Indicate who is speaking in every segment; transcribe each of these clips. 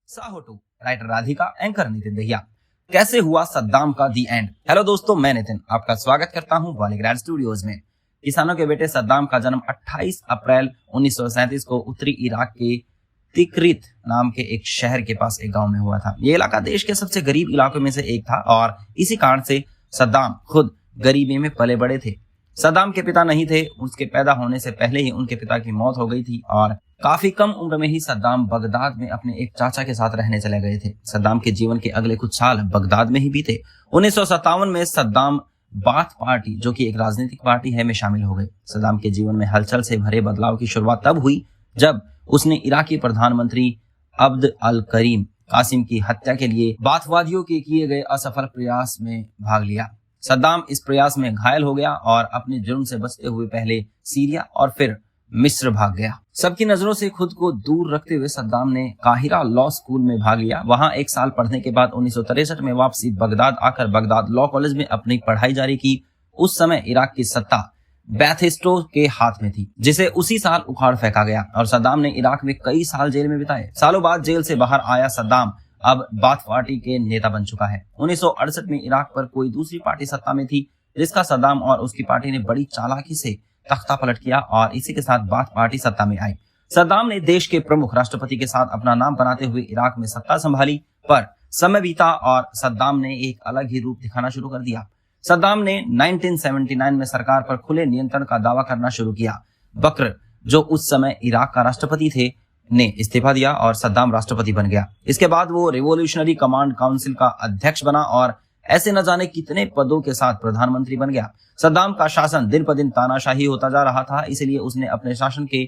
Speaker 1: Saho two, writer Radhika, anchor Nitin Dahiya. कैसे हुआ सद्दाम का दी एंड। हेलो दोस्तों, मैं नितिन आपका स्वागत करता हूं वॉलीग्राड स्टूडियोज में। किसानों के बेटे सद्दाम का जन्म 28 अप्रैल 1937 को उत्तरी इराक के तिकरित नाम के एक शहर के पास एक गांव में हुआ था। ये इलाका देश के सबसे गरीब इलाकों में से एक था और इसी कारण से सद्दाम खुद गरीबी में पले बड़े थे। सद्दाम के पिता नहीं थे, उसके पैदा होने से पहले ही उनके पिता की मौत हो गई थी और काफी कम उम्र में ही सद्दाम बगदाद में अपने एक चाचा के साथ रहने चले गए थे। सद्दाम के जीवन के अगले कुछ साल बगदाद में ही बीते। 1957 में सद्दाम बाथ पार्टी, जो कि एक राजनीतिक पार्टी है, में शामिल हो गए। सद्दाम के जीवन में हलचल से भरे बदलाव की शुरुआत तब हुई जब उसने इराकी प्रधानमंत्री अब्द अल करीम कासिम की हत्या के लिए बाथवादियों के किए गए असफल प्रयास में भाग लिया। सद्दाम इस प्रयास में घायल हो गया और अपने जुर्म से बचते हुए पहले सीरिया और फिर मिस्र भाग गया। सबकी नजरों से खुद को दूर रखते हुए सद्दाम ने काहिरा लॉ स्कूल में भाग लिया। वहां एक साल पढ़ने के बाद 1963 में वापसी बगदाद आकर बगदाद लॉ कॉलेज में अपनी पढ़ाई जारी की। उस समय इराक की सत्ता बैथिस्टो के हाथ में थी, जिसे उसी साल उखाड़ फेंका गया और सद्दाम ने इराक में कई साल जेल में बिताए। सालों बाद जेल से बाहर आया सद्दाम अब बाथ पार्टी के नेता बन चुका है। 1968 में इराक पर कोई दूसरी पार्टी सत्ता में थी, जिसका सद्दाम और उसकी पार्टी ने बड़ी चालाकी से तख्ता पलट किया और इसी के साथ बाथ पार्टी सत्ता में आई। सद्दाम ने देश के प्रमुख राष्ट्रपति के साथ अपना नाम बनाते हुए इराक में सत्ता संभाली, पर समय बीता और सद्दाम ने एक अलग ही रूप दिखाना शुरू कर दिया। सद्दाम ने 1979 में सरकार पर खुले नियंत्रण का दावा करना शुरू किया। बकर, जो उस समय इराक का राष्ट्रपति थे, ने इस्तीफा दिया और सद्दाम राष्ट्रपति बन गया। इसके बाद वो रिवॉल्यूशनरी कमांड काउंसिल का अध्यक्ष बना और ऐसे न जाने कितने पदों के साथ प्रधानमंत्री बन गया। सद्दाम का शासन दिन पर दिन तानाशाही होता जा रहा था, इसलिए उसने अपने शासन के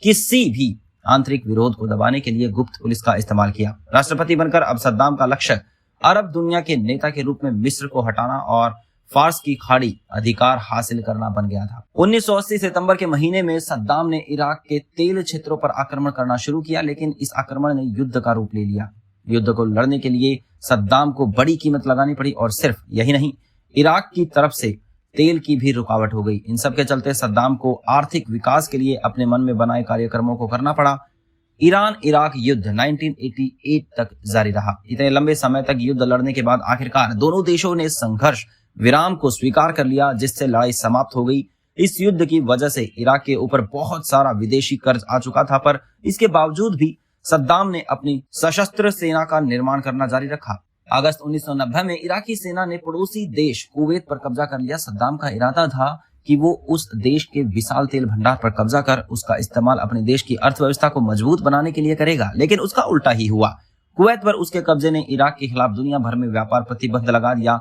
Speaker 1: किसी भी आंतरिक विरोध को दबाने के लिए गुप्त पुलिस का इस्तेमाल किया। राष्ट्रपति बनकर अब सद्दाम का लक्ष्य अरब दुनिया के नेता के रूप में मिस्र को हटाना और फार्स की खाड़ी अधिकार हासिल करना बन गया था। 1980 सितंबर के महीने में सद्दाम ने इराक के तेल क्षेत्रों पर आक्रमण करना शुरू किया, लेकिन इस आक्रमण ने युद्ध का रूप ले लिया। युद्ध को लड़ने के लिए सद्दाम को बड़ी कीमत लगानी पड़ी और सिर्फ यही नहीं, इराक की तरफ से तेल की भी रुकावट हो गई। इन सब के चलते सद्दाम को आर्थिक विकास के लिए अपने मन में बनाए कार्यक्रमों को करना पड़ा। ईरान इराक युद्ध 1988 तक जारी रहा। इतने लंबे समय तक युद्ध लड़ने के बाद आखिरकार दोनों देशों ने संघर्ष विराम को स्वीकार कर लिया, जिससे लड़ाई समाप्त हो गई। इस युद्ध की वजह से इराक के ऊपर बहुत सारा विदेशी कर्ज आ चुका था, पर इसके बावजूद भी सद्दाम ने अपनी सशस्त्र सेना का निर्माण करना जारी रखा। अगस्त 1990 में इराकी सेना ने पड़ोसी देश कुवैत पर कब्जा कर लिया। सद्दाम का इरादा था कि वो उस देश के विशाल तेल भंडार पर कब्जा कर उसका इस्तेमाल अपने देश की अर्थव्यवस्था को मजबूत बनाने के लिए करेगा, लेकिन उसका उल्टा ही हुआ। कुवैत पर उसके कब्जे ने इराक के खिलाफ दुनिया भर में व्यापार प्रतिबंध लगा दिया।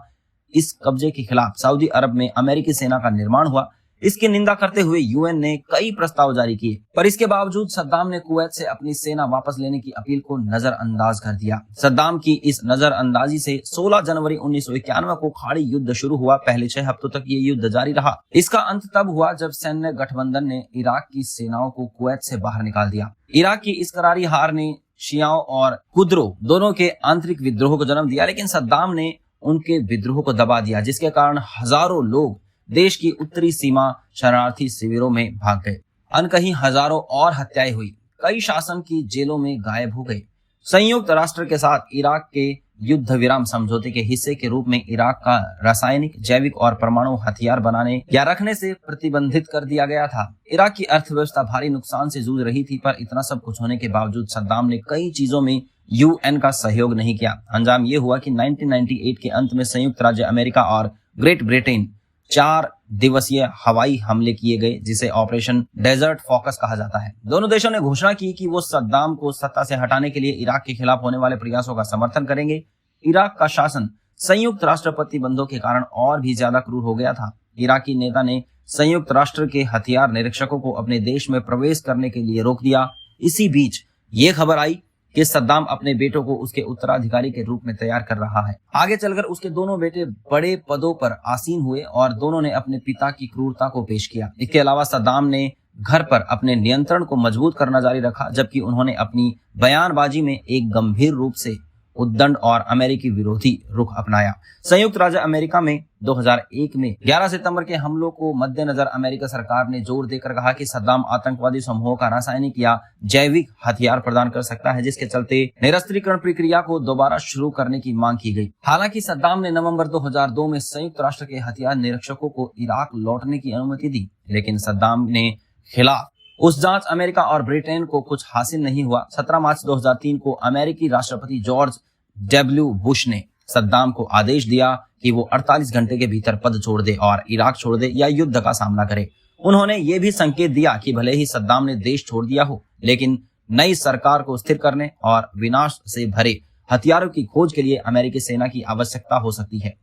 Speaker 1: इस कब्जे के खिलाफ सऊदी अरब में अमेरिकी सेना का निर्माण हुआ। इसकी निंदा करते हुए यूएन ने कई प्रस्ताव जारी किए, पर इसके बावजूद सद्दाम ने कुवैत से अपनी सेना वापस लेने की अपील को नजरअंदाज कर दिया। सद्दाम की इस नजरअंदाजी से 16 जनवरी 1991 को खाड़ी युद्ध शुरू हुआ। पहले 6 हफ्तों तक ये युद्ध जारी रहा। इसका अंत तब हुआ जब सैन्य गठबंधन ने इराक की सेनाओं को कुवैत से बाहर निकाल दिया। इराक की इस करारी हार ने शियाओं और कुर्दों दोनों के आंतरिक विद्रोह को जन्म दिया, लेकिन सद्दाम ने उनके विद्रोह को दबा दिया, जिसके कारण हजारों लोग देश की उत्तरी सीमा शरणार्थी शिविरों में भाग गए। अनकहीं हजारों और हत्याएं हुई। कई शासन की जेलों में गायब हो गए। संयुक्त राष्ट्र के साथ इराक के युद्ध विराम समझौते के हिस्से के रूप में इराक का रासायनिक, जैविक और परमाणु हथियार बनाने या रखने से प्रतिबंधित कर दिया गया था। इराक की अर्थव्यवस्था भारी नुकसान से जूझ रही थी, पर इतना सब कुछ होने के बावजूद सद्दाम ने कई चीजों में यूएन का सहयोग नहीं किया। अंजाम ये हुआ कि 1998 के अंत में संयुक्त राज्य अमेरिका और ग्रेट ब्रिटेन 4 दिवसीय हवाई हमले किए गए, जिसे ऑपरेशन डेजर्ट फोकस कहा जाता है। दोनों देशों ने घोषणा की कि वो सद्दाम को सत्ता से हटाने के लिए इराक के खिलाफ होने वाले प्रयासों का समर्थन करेंगे। इराक का शासन संयुक्त राष्ट्र प्रतिबंधों के कारण और भी ज्यादा क्रूर हो गया था। इराकी नेता ने संयुक्त राष्ट्र के हथियार निरीक्षकों को अपने देश में प्रवेश करने के लिए रोक दिया। इसी बीच ये खबर आई कि सद्दाम अपने बेटों को उसके उत्तराधिकारी के रूप में तैयार कर रहा है। आगे चलकर उसके दोनों बेटे बड़े पदों पर आसीन हुए और दोनों ने अपने पिता की क्रूरता को पेश किया। इसके अलावा सद्दाम ने घर पर अपने नियंत्रण को मजबूत करना जारी रखा, जबकि उन्होंने अपनी बयानबाजी में एक गंभीर रूप से उद्दंड और अमेरिकी विरोधी रुख अपनाया। संयुक्त राज्य अमेरिका में 2001 में 11 सितंबर के हमलों को मद्देनजर अमेरिका सरकार ने जोर देकर कहा कि सद्दाम आतंकवादी समूहों का रासायनिक या जैविक हथियार प्रदान कर सकता है, जिसके चलते निरस्त्रीकरण प्रक्रिया को दोबारा शुरू करने की मांग की गई। हालांकि सद्दाम ने नवंबर 2002 में संयुक्त राष्ट्र के हथियार निरीक्षकों को इराक लौटने की अनुमति दी, लेकिन सद्दाम ने खिलाफ उस जांच अमेरिका और ब्रिटेन को कुछ हासिल नहीं हुआ। 17 मार्च 2003 को अमेरिकी राष्ट्रपति जॉर्ज डब्ल्यू बुश ने सद्दाम को आदेश दिया कि वो 48 घंटे के भीतर पद छोड़ दे और इराक छोड़ दे या युद्ध का सामना करे। उन्होंने ये भी संकेत दिया कि भले ही सद्दाम ने देश छोड़ दिया हो, लेकिन नई सरकार को स्थिर करने और विनाश से भरे हथियारों की खोज के लिए अमेरिकी सेना की आवश्यकता हो सकती है।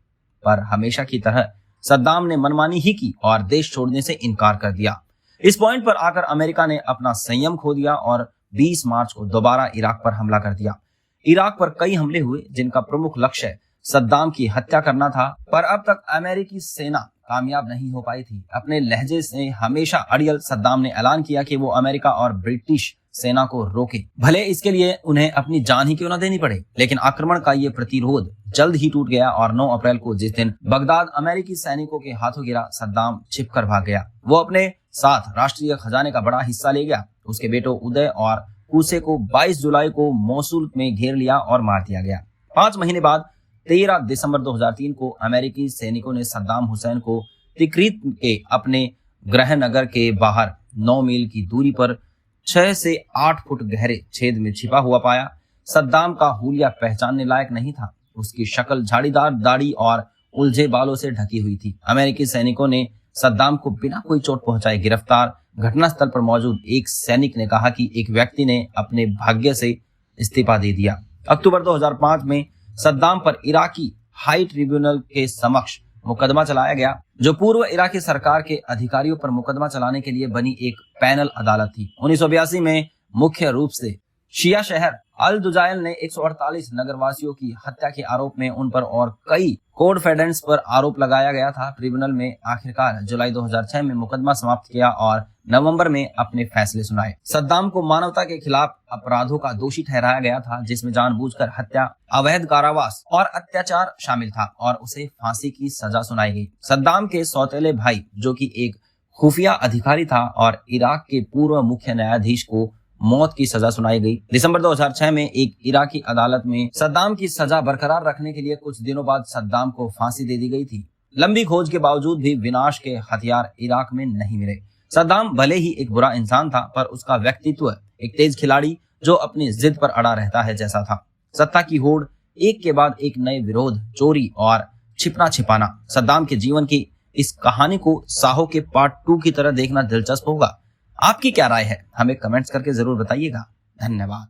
Speaker 1: पर हमेशा की तरह सद्दाम ने मनमानी ही की और देश छोड़ने से इनकार कर दिया। इस पॉइंट पर आकर अमेरिका ने अपना संयम खो दिया और 20 मार्च को दोबारा इराक पर हमला कर दिया। इराक पर कई हमले हुए जिनका प्रमुख लक्ष्य सद्दाम की हत्या करना था, पर अब तक अमेरिकी सेना कामयाब नहीं हो पाई थी। अपने लहजे से हमेशा अड़ियल सद्दाम ने ऐलान किया कि वो अमेरिका और ब्रिटिश सेना को रोके, भले इसके लिए उन्हें अपनी जान ही क्यों न देनी पड़े। लेकिन आक्रमण का ये प्रतिरोध जल्द ही टूट गया और 9 अप्रैल को जिस दिन बगदाद अमेरिकी सैनिकों के हाथों गिरा, सद्दाम छिपकर भाग गया। वो अपने साथ राष्ट्रीय खजाने का बड़ा हिस्सा ले गया। उसके बेटों उदय और कूसे को 22 जुलाई को मोसुल में घेर लिया और मार दिया गया। 5 महीने बाद 13 दिसंबर 2003 को अमेरिकी सैनिकों ने सद्दाम हुसैन को तिक्रीत के अपने गृह नगर के बाहर 9 मील की दूरी पर 6 से 8 फुट गहरे छेद में छिपा हुआ पाया। सद्दाम का हुलिया पहचानने लायक नहीं था। उसकी शक्ल झाड़ीदार दाढ़ी और उलझे बालों से ढकी हुई थी। अमेरिकी सैनिकों ने सद्दाम को बिना कोई चोट पहुंचाए गिरफ्तार। घटनास्थल पर मौजूद एक सैनिक ने कहा कि एक व्यक्ति ने अपने भाग्य से इस्तीफा दे दिया। अक्टूबर 2005 में सद्दाम पर इराकी हाई ट्रिब्यूनल के समक्ष मुकदमा चलाया गया, जो पूर्व इराकी सरकार के अधिकारियों पर मुकदमा चलाने के लिए बनी एक पैनल अदालत थी। 1982 में मुख्य रूप से शिया शहर अल दुजाइल ने 148 नगरवासियों की हत्या के आरोप में उन पर और कई कोडफेडेंट्स पर आरोप लगाया गया था। ट्रिब्यूनल में आखिरकार जुलाई 2006 में मुकदमा समाप्त किया और नवंबर में अपने फैसले सुनाए। सद्दाम को मानवता के खिलाफ अपराधों का दोषी ठहराया गया था, जिसमें जानबूझकर हत्या, अवैध कारावास और अत्याचार शामिल था और उसे फांसी की सजा सुनाई गई। सद्दाम के सौतेले भाई, जो कि एक खुफिया अधिकारी था, और इराक के पूर्व मुख्य न्यायाधीश को मौत की सजा सुनाई गई। दिसंबर 2006 में एक इराकी अदालत में सद्दाम की सजा बरकरार रखने के लिए कुछ दिनों बाद सद्दाम को फांसी दे दी गई थी। लंबी खोज के बावजूद भी विनाश के हथियार इराक में नहीं मिले। सद्दाम भले ही एक बुरा इंसान था, पर उसका व्यक्तित्व एक तेज खिलाड़ी जो अपनी जिद पर अड़ा रहता है जैसा था। सत्ता की होड़, एक के बाद एक नए विरोध, चोरी और छिपना छिपाना। सद्दाम के जीवन की इस कहानी को साहो के पार्ट 2 की तरह देखना दिलचस्प होगा। आपकी क्या राय है? हमें कमेंट्स करके जरूर बताइएगा। धन्यवाद।